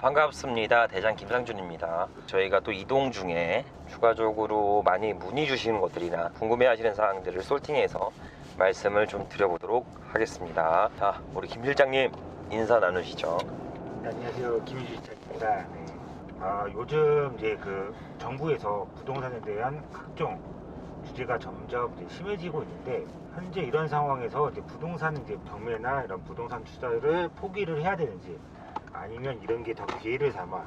반갑습니다. 대장 김상준입니다. 저희가 또 이동 중에 추가적으로 많이 문의 주시는 것들이나 궁금해 하시는 사항들을 솔팅해서 말씀을 좀 드려보도록 하겠습니다. 자, 우리 김 실장님 인사 나누시죠. 네, 안녕하세요. 김희주 실장입니다. 네. 요즘 이제 정부에서 부동산에 대한 각종 규제가 점점 이제 심해지고 있는데, 현재 이런 상황에서 이제 부동산 이제 경매나 이런 부동산 투자를 포기를 해야 되는지, 아니면 이런 게 더 기회를 삼아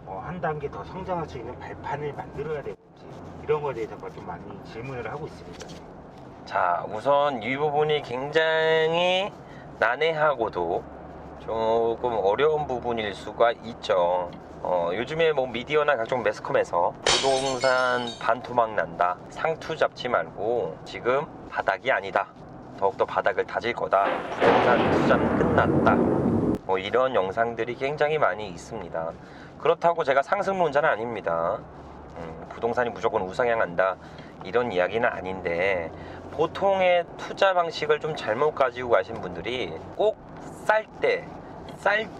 한 단계 더 성장할 수 있는 발판을 만들어야 되는지, 이런 거에 대해서 좀 많이 질문을 하고 있습니다. 자, 우선 이 부분이 굉장히 난해하고도 조금 어려운 부분일 수가 있죠. 요즘에 뭐 미디어나 각종 매스컴에서 부동산 반토막 난다, 상투 잡지 말고 지금 바닥이 아니다, 더욱더 바닥을 다질 거다, 부동산 투자는 끝났다, 뭐 이런 영상들이 굉장히 많이 있습니다. 그렇다고 제가 상승론자는 아닙니다. 부동산이 무조건 우상향한다 이런 이야기는 아닌데, 보통의 투자 방식을 좀 잘못 가지고 가신 분들이 꼭 쌀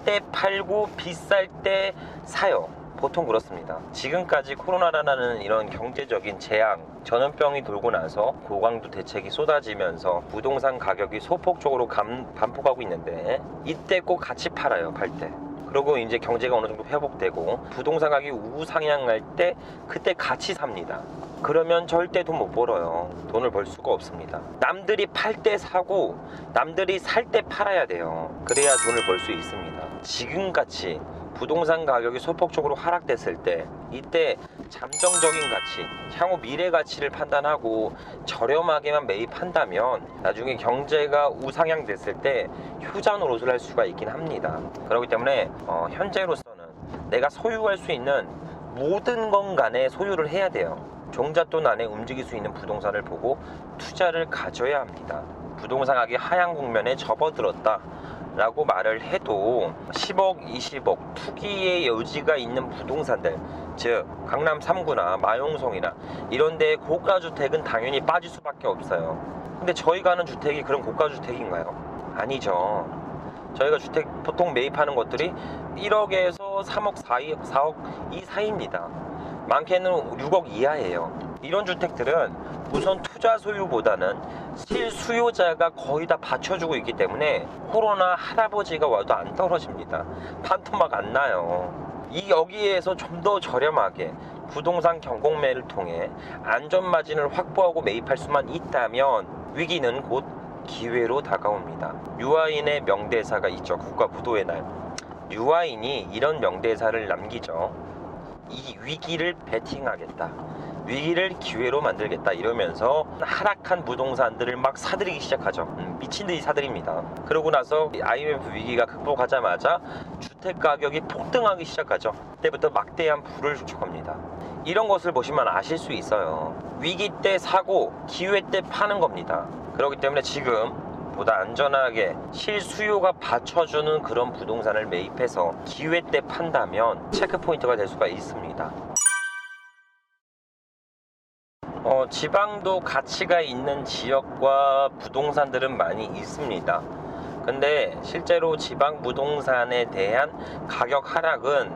때 팔고 비쌀 때 사요. 보통 그렇습니다. 지금까지 코로나라는 이런 경제적인 재앙, 전염병이 돌고 나서 고강도 대책이 쏟아지면서 부동산 가격이 소폭적으로 반복하고 있는데, 이때 꼭 같이 팔아요. 팔 때. 그리고 이제 경제가 어느 정도 회복되고 부동산 가격이 우상향할 때 그때 같이 삽니다. 그러면 절대 돈 못 벌어요. 돈을 벌 수가 없습니다. 남들이 팔 때 사고 남들이 살 때 팔아야 돼요. 그래야 돈을 벌 수 있습니다. 지금같이 부동산 가격이 소폭적으로 하락됐을 때, 이때 잠정적인 가치, 향후 미래 가치를 판단하고 저렴하게만 매입한다면 나중에 경제가 우상향 됐을 때 효자 노릇을 할 수가 있긴 합니다. 그렇기 때문에 현재로서는 내가 소유할 수 있는 모든 건 간에 소유를 해야 돼요. 종잣돈 안에 움직일 수 있는 부동산을 보고 투자를 가져야 합니다. 부동산 가격이 하향 국면에 접어들었다 라고 말을 해도 10억, 20억 투기의 여지가 있는 부동산들, 즉 강남 3구나 마용성이나 이런 데의 고가주택은 당연히 빠질 수밖에 없어요. 근데 저희가 하는 주택이 그런 고가주택인가요? 아니죠. 저희가 주택 보통 매입하는 것들이 1억에서 3억, 4억 이 사이입니다. 많게는 6억 이하예요. 이런 주택들은 우선 투자 소유보다는 실수요자가 거의 다 받쳐주고 있기 때문에 코로나 할아버지가 와도 안 떨어집니다. 반토막 안 나요. 여기에서 좀 더 저렴하게 부동산 경공매를 통해 안전마진을 확보하고 매입할 수만 있다면 위기는 곧 기회로 다가옵니다. 유아인의 명대사가 있죠. 국가부도의 날. 유아인이 이런 명대사를 남기죠. 이 위기를 베팅하겠다, 위기를 기회로 만들겠다 이러면서 하락한 부동산들을 막 사들이기 시작하죠. 미친듯이 사들입니다. 그러고 나서 IMF 위기가 극복하자마자 주택가격이 폭등하기 시작하죠. 그때부터 막대한 부를 축적합니다. 이런 것을 보시면 아실 수 있어요. 위기 때 사고 기회 때 파는 겁니다. 그렇기 때문에 지금 보다 안전하게 실수요가 받쳐주는 그런 부동산을 매입해서 기회 때 판다면 체크포인트가 될 수가 있습니다. 지방도 가치가 있는 지역과 부동산들은 많이 있습니다. 근데 실제로 지방 부동산에 대한 가격 하락은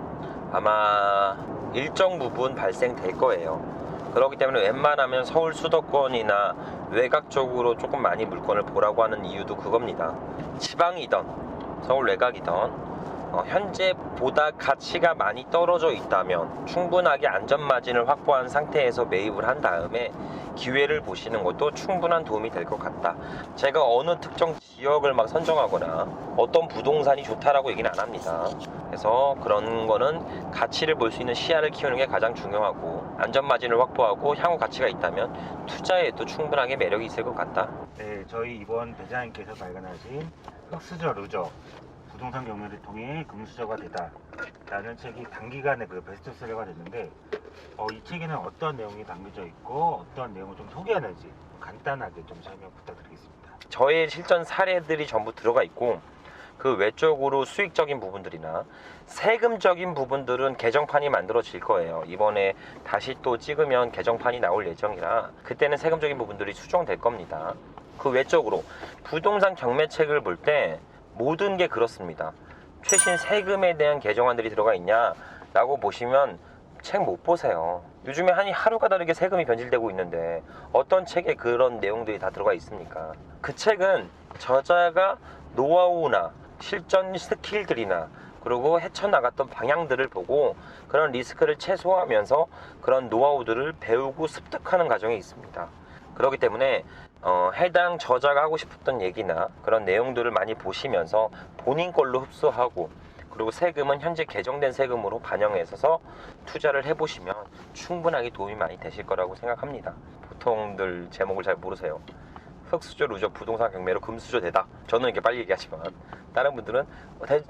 아마 일정 부분 발생될 거예요. 그렇기 때문에 웬만하면 서울 수도권이나 외곽 쪽으로 조금 많이 물건을 보라고 하는 이유도 그겁니다. 지방이던 서울 외곽이던 현재 보다 가치가 많이 떨어져 있다면 충분하게 안전마진을 확보한 상태에서 매입을 한 다음에 기회를 보시는 것도 충분한 도움이 될 것 같다. 제가 어느 특정 지역을 막 선정하거나 어떤 부동산이 좋다라고 얘기는 안 합니다. 그래서 그런 거는 가치를 볼 수 있는 시야를 키우는 게 가장 중요하고, 안전마진을 확보하고 향후 가치가 있다면 투자에도 충분하게 매력이 있을 것 같다. 네, 저희 이번 대장님께서 발간하신 흑수저 루저, 부동산 경매를 통해 금수저가 되다 라는 책이 단기간에 베스트셀러가 됐는데, 이 책에는 어떤 내용이 담겨져 있고 어떤 내용을 좀 소개하는지 간단하게 좀 설명 부탁드리겠습니다. 저의 실전 사례들이 전부 들어가 있고, 그 외적으로 수익적인 부분들이나 세금적인 부분들은 개정판이 만들어질 거예요. 이번에 다시 또 찍으면 개정판이 나올 예정이라 그때는 세금적인 부분들이 수정될 겁니다. 그 외적으로 부동산 경매책을 볼 때 모든 게 그렇습니다. 최신 세금에 대한 개정안들이 들어가 있냐라고 보시면 책 못 보세요. 요즘에 하루가 다르게 세금이 변질되고 있는데 어떤 책에 그런 내용들이 다 들어가 있습니까? 그 책은 저자가 노하우나 실전 스킬들이나 그리고 헤쳐나갔던 방향들을 보고 그런 리스크를 최소화하면서 그런 노하우들을 배우고 습득하는 과정이 있습니다. 그렇기 때문에 해당 저자가 하고 싶었던 얘기나 그런 내용들을 많이 보시면서 본인 걸로 흡수하고 그리고 세금은 현재 개정된 세금으로 반영해서 투자를 해보시면 충분하게 도움이 많이 되실 거라고 생각합니다. 보통들 제목을 잘 모르세요. 흑수저, 루저, 부동산 경매로 금수저 되다. 저는 이렇게 빨리 얘기하지만 다른 분들은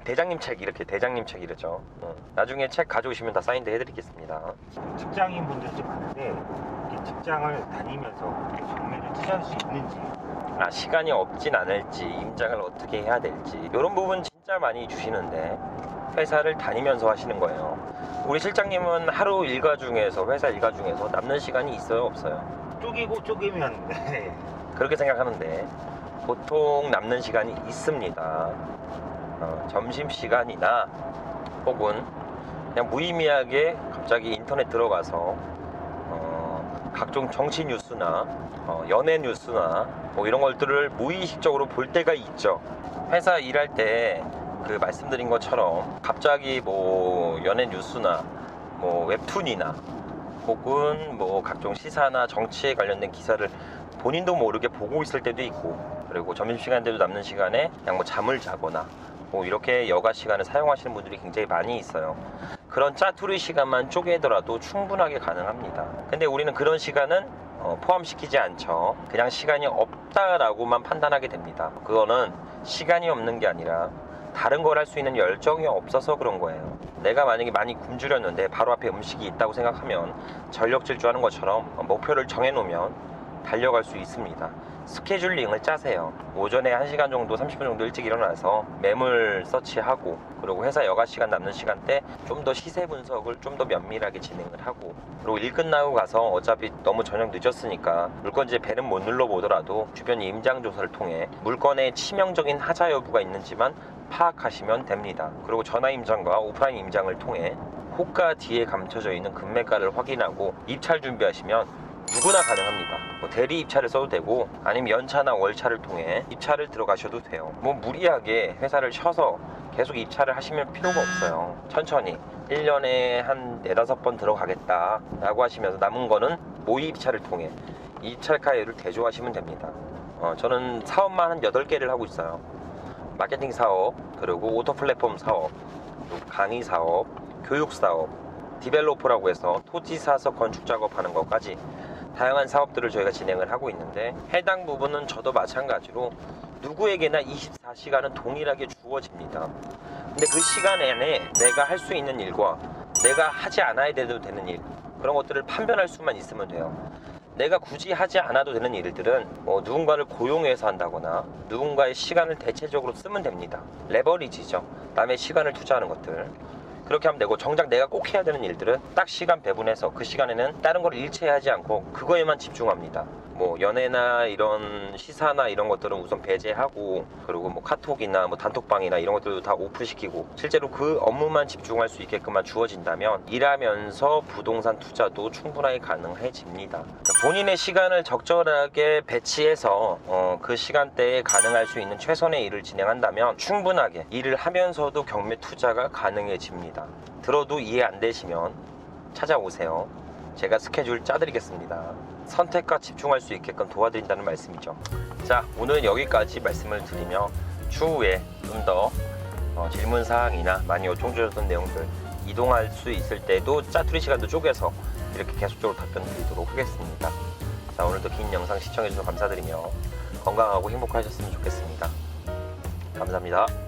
대장님 책 이렇게 대장님 책 이러죠. 나중에 책 가져오시면 다 사인도 해드리겠습니다. 직장인 분들이 좀 많은데 이렇게 직장을 다니면서 경매를 투자할 수 있는지 시간이 없진 않을지 임장을 어떻게 해야 될지 이런 부분 진짜 많이 주시는데 회사를 다니면서 하시는 거예요. 우리 실장님은 하루 일과 중에서 회사 일과 중에서 남는 시간이 있어요 없어요? 쪼개고 쪼개면 네. 그렇게 생각하는데 보통 남는 시간이 있습니다. 점심시간이나 혹은 그냥 무의미하게 갑자기 인터넷 들어가서 각종 정치 뉴스나 연예 뉴스나 뭐 이런 것들을 무의식적으로 볼 때가 있죠. 회사 일할 때 그 말씀드린 것처럼 갑자기 뭐 연예 뉴스나 뭐 웹툰이나 혹은 뭐 각종 시사나 정치에 관련된 기사를 본인도 모르게 보고 있을 때도 있고 그리고 점심시간 때도 남는 시간에 그냥 뭐 잠을 자거나 뭐 이렇게 여가 시간을 사용하시는 분들이 굉장히 많이 있어요. 그런 짜투리 시간만 쪼개더라도 충분하게 가능합니다. 근데 우리는 그런 시간은 포함시키지 않죠. 그냥 시간이 없다라고만 판단하게 됩니다. 그거는 시간이 없는 게 아니라 다른 걸 할 수 있는 열정이 없어서 그런 거예요. 내가 만약에 많이 굶주렸는데 바로 앞에 음식이 있다고 생각하면 전력 질주하는 것처럼 목표를 정해놓으면 달려갈 수 있습니다. 스케줄링을 짜세요. 오전에 1시간 정도 30분 정도 일찍 일어나서 매물 서치하고 그리고 회사 여가 시간 남는 시간대 좀 더 시세 분석을 좀 더 면밀하게 진행을 하고 그리고 일 끝나고 가서 어차피 너무 저녁 늦었으니까 물건지에 배는 못 눌러보더라도 주변 임장 조사를 통해 물건에 치명적인 하자 여부가 있는지만 파악하시면 됩니다. 그리고 전화 임장과 오프라인 임장을 통해 호가 뒤에 감춰져 있는 금매가를 확인하고 입찰 준비하시면 누구나 가능합니다. 뭐 대리 입찰을 써도 되고 아니면 연차나 월차를 통해 입찰을 들어가셔도 돼요. 뭐 무리하게 회사를 쉬어서 계속 입찰을 하시면 필요가 없어요. 천천히 1년에 한 4-5번 들어가겠다 라고 하시면서 남은 거는 모의 입찰을 통해 입찰가율을 대조하시면 됩니다. 저는 사업만 한 8개를 하고 있어요. 마케팅 사업, 그리고 오토 플랫폼 사업, 그리고 강의 사업, 교육 사업, 디벨로퍼라고 해서 토지 사서 건축 작업하는 것까지 다양한 사업들을 저희가 진행을 하고 있는데 해당 부분은 저도 마찬가지로 누구에게나 24시간은 동일하게 주어집니다. 근데 그 시간 안에 내가 할 수 있는 일과 내가 하지 않아야 돼도 되는 일 그런 것들을 판별할 수만 있으면 돼요. 내가 굳이 하지 않아도 되는 일들은 뭐 누군가를 고용해서 한다거나 누군가의 시간을 대체적으로 쓰면 됩니다. 레버리지죠. 남의 시간을 투자하는 것들 그렇게 하면 되고 정작 내가 꼭 해야 되는 일들은 딱 시간 배분해서 그 시간에는 다른 걸 일체하지 않고 그거에만 집중합니다. 뭐 연애나 이런 시사나 이런 것들은 우선 배제하고 그리고 뭐 카톡이나 뭐 단톡방이나 이런 것들도 다 오프시키고 실제로 그 업무만 집중할 수 있게끔만 주어진다면 일하면서 부동산 투자도 충분하게 가능해집니다. 본인의 시간을 적절하게 배치해서 그 시간대에 가능할 수 있는 최선의 일을 진행한다면 충분하게 일을 하면서도 경매 투자가 가능해집니다. 들어도 이해 안 되시면 찾아오세요. 제가 스케줄 짜드리겠습니다. 선택과 집중할 수 있게끔 도와드린다는 말씀이죠. 자, 오늘은 여기까지 말씀을 드리며 추후에 좀 더 질문사항이나 많이 요청 주셨던 내용들 이동할 수 있을 때도 짜투리 시간도 쪼개서 이렇게 계속적으로 답변 드리도록 하겠습니다. 자, 오늘도 긴 영상 시청해주셔서 감사드리며 건강하고 행복하셨으면 좋겠습니다. 감사합니다.